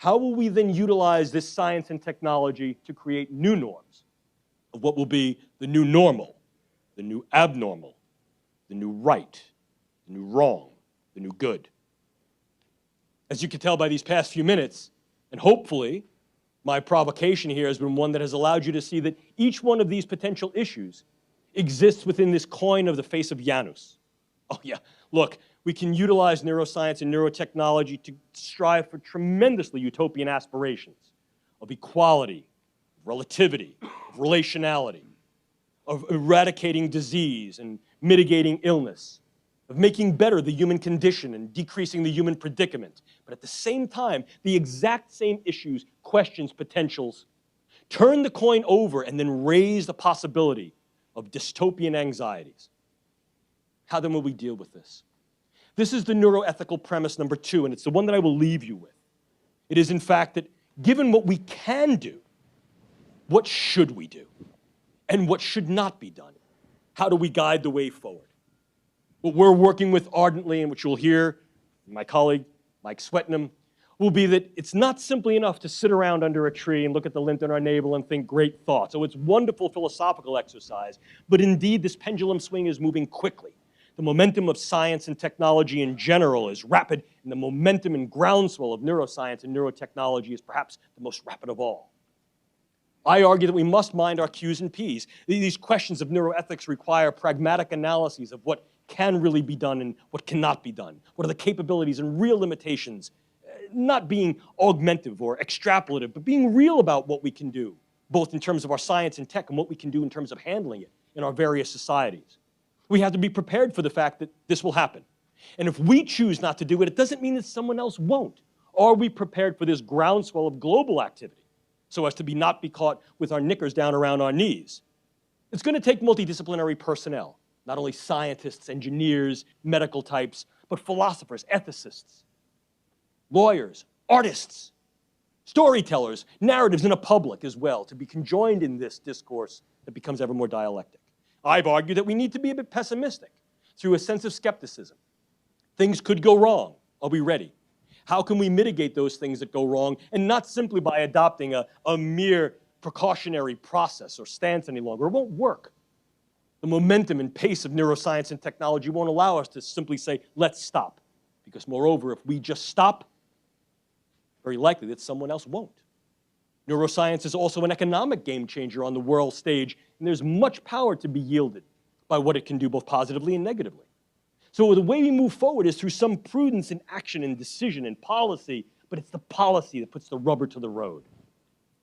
how will we then utilize this science and technology to create new norms of what will be the new normal, the new abnormal, the new right, the new wrong, the new good? As you can tell by these past few minutes, and hopefully my provocation here has been one that has allowed you to see that each one of these potential issues exists within this coin of the face of Janus. Oh yeah, look, we can utilize neuroscience and neurotechnology to strive for tremendously utopian aspirations of equality, of relativity, of relationality, of eradicating disease and mitigating illness, of making better the human condition and decreasing the human predicament. But at the same time, the exact same issues, questions, potentials, turn the coin over and then raise the possibility of dystopian anxieties. How then will we deal with this? This is the neuroethical premise number 2, and it's the one that I will leave you with. It is, in fact, that given what we can do, what should we do? And what should not be done? How do we guide the way forward? What we're working with ardently, and which you'll hear from my colleague, Mike Swetnam, will be that it's not simply enough to sit around under a tree and look at the lint on our navel and think great thoughts. Oh, it's wonderful philosophical exercise, but indeed this pendulum swing is moving quickly. The momentum of science and technology in general is rapid, and the momentum and groundswell of neuroscience and neurotechnology is perhaps the most rapid of all. I argue that we must mind our Q's and P's. These questions of neuroethics require pragmatic analyses of what can really be done and what cannot be done. What are the capabilities and real limitations, not being augmentative or extrapolative, but being real about what we can do, both in terms of our science and tech and what we can do in terms of handling it in our various societies. We have to be prepared for the fact that this will happen. And if we choose not to do it, it doesn't mean that someone else won't. Are we prepared for this groundswell of global activity so as to not be caught with our knickers down around our knees? It's going to take multidisciplinary personnel, not only scientists, engineers, medical types, but philosophers, ethicists, lawyers, artists, storytellers, narratives in a public as well, to be conjoined in this discourse that becomes ever more dialectic. I've argued that we need to be a bit pessimistic through a sense of skepticism. Things could go wrong. Are we ready? How can we mitigate those things that go wrong, and not simply by adopting a mere precautionary process or stance any longer? It won't work. The momentum and pace of neuroscience and technology won't allow us to simply say, let's stop. Because moreover, if we just stop, very likely that someone else won't. Neuroscience is also an economic game changer on the world stage, and there's much power to be yielded by what it can do both positively and negatively. So the way we move forward is through some prudence in action and decision and policy, but it's the policy that puts the rubber to the road.